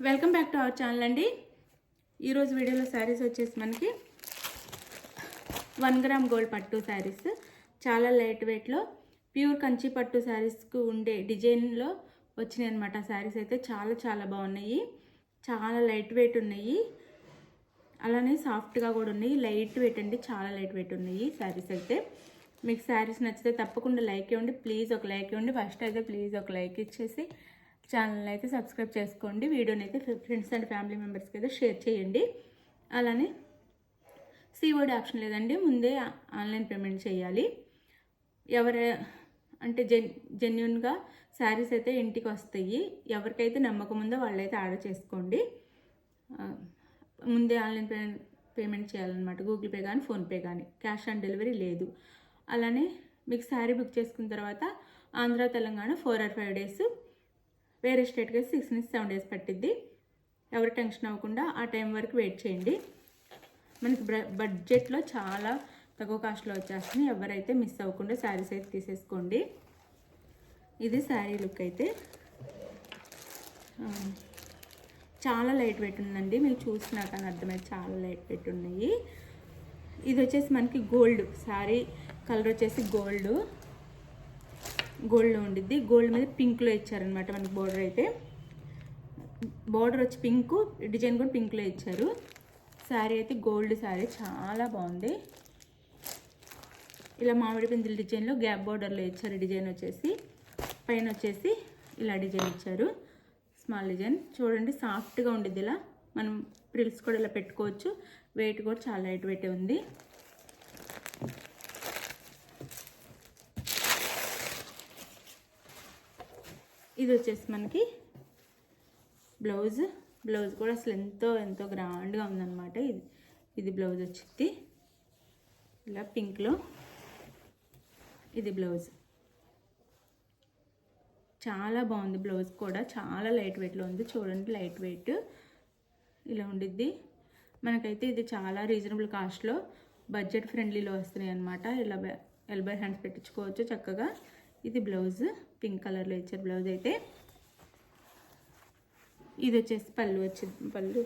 Welcome back to our channel అండి. ఈరోజు వీడియోలో శారీస్ వచ్చేసి మనకి 1 గ్రామ్ గోల్డ్ పట్టు శారీస్ చాలా లైట్ వెయిట్లో ప్యూర్ కంచి పట్టు శారీస్కు ఉండే డిజైన్లో వచ్చినాయి అనమాట. శారీస్ అయితే చాలా బాగున్నాయి, చాలా లైట్ వెయిట్ ఉన్నాయి, అలానే సాఫ్ట్గా కూడా ఉన్నాయి. లైట్ వెయిట్ అండి, చాలా లైట్ వెయిట్ ఉన్నాయి శారీస్ అయితే. మీకు శారీస్ నచ్చితే తప్పకుండా లైక్ ఇవ్వండి, ప్లీజ్ ఒక లైక్ ఇవ్వండి. ఫస్ట్ అయితే ప్లీజ్ ఒక లైక్ ఇచ్చేసి ఛానల్ అయితే సబ్స్క్రైబ్ చేసుకోండి. వీడియోని అయితే ఫ్రెండ్స్ అండ్ ఫ్యామిలీ మెంబర్స్కి అయితే షేర్ చేయండి. అలానే సిఓడి ఆప్షన్ లేదండి, ముందే ఆన్లైన్ పేమెంట్ చేయాలి. అంటే జెన్యున్గా శారీస్ అయితే ఇంటికి వస్తాయి. ఎవరికైతే నమ్మకం ఉందో వాళ్ళైతే ఆర్డర్ చేసుకోండి. ముందే ఆన్లైన్ పేమెంట్ చేయాలన్నమాట. గూగుల్ పే కానీ ఫోన్పే కానీ, క్యాష్ ఆన్ డెలివరీ లేదు. అలానే మీకు శారీ బుక్ చేసుకున్న తర్వాత ఆంధ్ర తెలంగాణ 4 or 5 days, వేరే స్టేట్కి 6 నుంచి 7 days పట్టిద్ది. ఎవరు టెన్షన్ అవ్వకుండా ఆ టైం వరకు వెయిట్ చేయండి. మనకి బడ్జెట్లో చాలా తక్కువ కాస్ట్లో వచ్చేస్తున్నాయి. ఎవరైతే మిస్ అవ్వకుండా శారీస్ అయితే తీసేసుకోండి. ఇది శారీ లుక్ అయితే చాలా లైట్ వెయిట్ ఉందండి. మీకు చూసినా కానీ అర్థమైతే చాలా లైట్ వెయిట్ ఉన్నాయి. ఇది వచ్చేసి మనకి గోల్డ్ శారీ కలర్ వచ్చేసి గోల్డ్లో ఉండిద్ది. గోల్డ్ మీద పింక్లో ఇచ్చారనమాట మనకి బోర్డర్ అయితే. బోర్డర్ వచ్చి పింక్, డిజైన్ కూడా పింక్లో ఇచ్చారు. శారీ అయితే గోల్డ్ శారీ చాలా బాగుంది. ఇలా మామిడి పిందుల డిజైన్లో గ్యాప్ బోర్డర్లో ఇచ్చారు. డిజైన్ వచ్చేసి పైన వచ్చేసి ఇలా డిజైన్ ఇచ్చారు, స్మాల్ డిజైన్. చూడండి సాఫ్ట్గా ఉండిద్ది. ఇలా మనం ప్రిల్స్ కూడా ఇలా పెట్టుకోవచ్చు. వెయిట్ కూడా చాలా లైట్ వెయిట్ ఉంది. ఇది వచ్చేసి మనకి బ్లౌజ్ కూడా అసలు ఎంతో గ్రాండ్గా ఉందన్నమాట. ఇది బ్లౌజ్ వచ్చింది ఇలా పింక్లో. ఇది బ్లౌజ్ చాలా బాగుంది. బ్లౌజ్ కూడా చాలా లైట్ వెయిట్లో ఉంది. చూడండి లైట్ వెయిట్ ఇలా ఉండిద్ది. మనకైతే ఇది చాలా రీజనబుల్ కాస్ట్లో బడ్జెట్ ఫ్రెండ్లీలో వస్తున్నాయి అన్నమాట. ఇలా ఎల్బో హ్యాండ్స్ పెట్టించుకోవచ్చు చక్కగా. ఇది బ్లౌజ్ పింక్ కలర్లో ఇచ్చారు బ్లౌజ్ అయితే. ఇది వచ్చేసి పళ్ళు వచ్చింది. పళ్ళు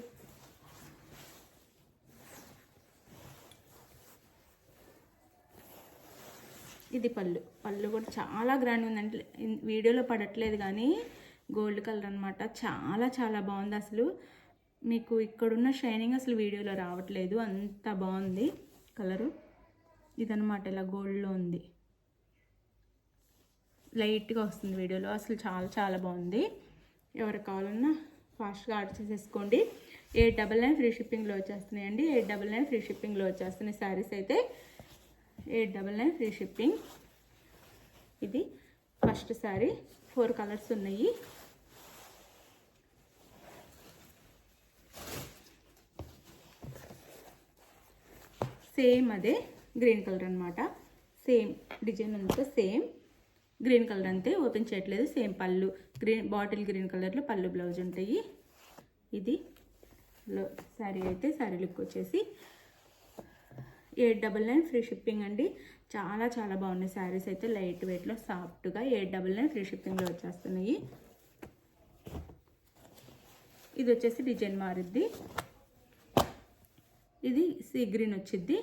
ఇది పళ్ళు కూడా చాలా గ్రాండ్ ఉందంటే వీడియోలో పడట్లేదు కానీ గోల్డ్ కలర్ అనమాట. చాలా బాగుంది. అసలు మీకు ఇక్కడున్న షైనింగ్ అసలు వీడియోలో రావట్లేదు, అంత బాగుంది కలరు. ఇదనమాట ఇలా గోల్డ్లో ఉంది, లైట్గా వస్తుంది వీడియోలో. అసలు చాలా బాగుంది. ఎవరికి కావాలన్నా ఫాస్ట్గా ఆర్డర్ చేసేసుకోండి. 899 ఫ్రీ షిప్పింగ్లో వచ్చేస్తున్నాయండి. 899 ఫ్రీ షిప్పింగ్లో వచ్చేస్తున్నాయి శారీస్ అయితే. 899 ఫ్రీ షిప్పింగ్. ఇది ఫస్ట్ శారీ. 4 కలర్స్ ఉన్నాయి. సేమ్ అదే గ్రీన్ కలర్ అనమాట. సేమ్ డిజైన్ అంతా సేమ్ గ్రీన్ కలర్ అంతే, ఓపెన్ చేయట్లేదు. సేమ్ పళ్ళు బాటిల్ గ్రీన్ కలర్లో పళ్ళు బ్లౌజ్ ఉంటాయి. ఇది శారీ అయితే. శారీ లుక్ వచ్చేసి 899 ఫ్రీ షిప్పింగ్ అండి. చాలా బాగున్నాయి శారీస్ అయితే. లైట్ వెయిట్లో సాఫ్ట్గా 899 ఫ్రీ షిప్పింగ్లో వచ్చేస్తున్నాయి. ఇది వచ్చేసి డిజైన్ మారుద్ది. ఇది సీ గ్రీన్ వచ్చిద్ది,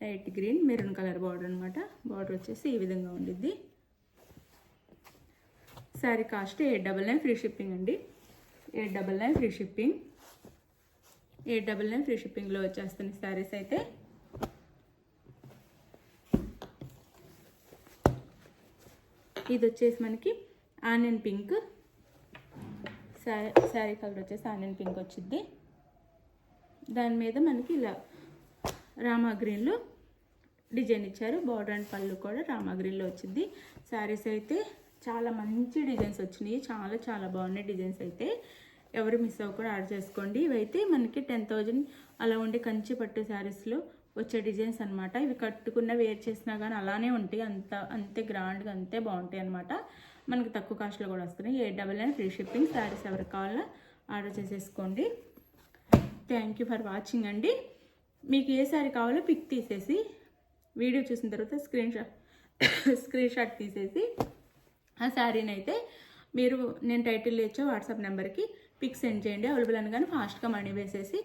light green maroon colour border అనమాట. బార్డర్ వచ్చేసి ఈ విధంగా ఉండిద్ది. శారీ కాస్ట్ 899 ఫ్రీ షిప్పింగ్ అండి. 899 ఫ్రీ షిప్పింగ్. 899 ఫ్రీ షిప్పింగ్లో వచ్చేస్తుంది శారీస్ అయితే. ఇది వచ్చేసి మనకి ఆనియన్ పింక్. శారీ కలర్ వచ్చేసి ఆనియన్ పింక్ వచ్చింది. దాని మీద మనకి ఇలా రామా గ్రీన్లో డిజైన్ ఇచ్చారు. బార్డర్ అండ్ పళ్ళు కూడా రామా గ్రీన్లో వచ్చింది. శారీస్ అయితే చాలా మంచి డిజైన్స్ వచ్చినాయి. చాలా బాగున్నాయి డిజైన్స్ అయితే. ఎవరు మిస్ అవ్వకుండా ఆర్డర్ చేసుకోండి. ఇవైతే మనకి 10,000 అలా ఉండే కంచి పట్టు శారీస్లో వచ్చే డిజైన్స్ అనమాట. ఇవి కట్టుకున్న వేర్ చేసినా కానీ అలానే ఉంటాయి, అంతే గ్రాండ్గా అంతే బాగుంటాయి అనమాట. మనకి తక్కువ కాస్ట్లో కూడా వస్తున్నాయి. 899 ఫ్రీ షిప్పింగ్. శారీస్ ఎవరికి కావాలో ఆర్డర్ చేసేసుకోండి. థ్యాంక్ యూ ఫర్ వాచింగ్ అండి. మీకు ఏ శారీ కావాలో పిక్ తీసేసి వీడియో చూసిన తర్వాత స్క్రీన్ షాట్ తీసేసి ఆ శారీని అయితే మీరు నేను టైటిల్ ఇచ్చే వాట్సాప్ నెంబర్కి పిక్ సెండ్ చేయండి. అవైలబుల్ అని కానీ ఫాస్ట్గా మనీ వేసేసి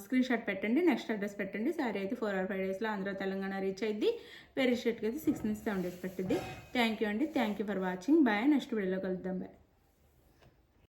స్క్రీన్ షాట్ పెట్టండి, నెక్స్ట్ అడ్రస్ పెట్టండి. శారీ అయితే 4 or 5 డేస్లో ఆంధ్ర తెలంగాణ రీచ్ అయ్యింది. వేరే స్టేట్కి అయితే 6 నుంచి 7 డేస్ పట్టింది. థ్యాంక్ యూ అండి. Thank you for watching. Bye. Next వీడియోలో కలుద్దాం. బాయ్.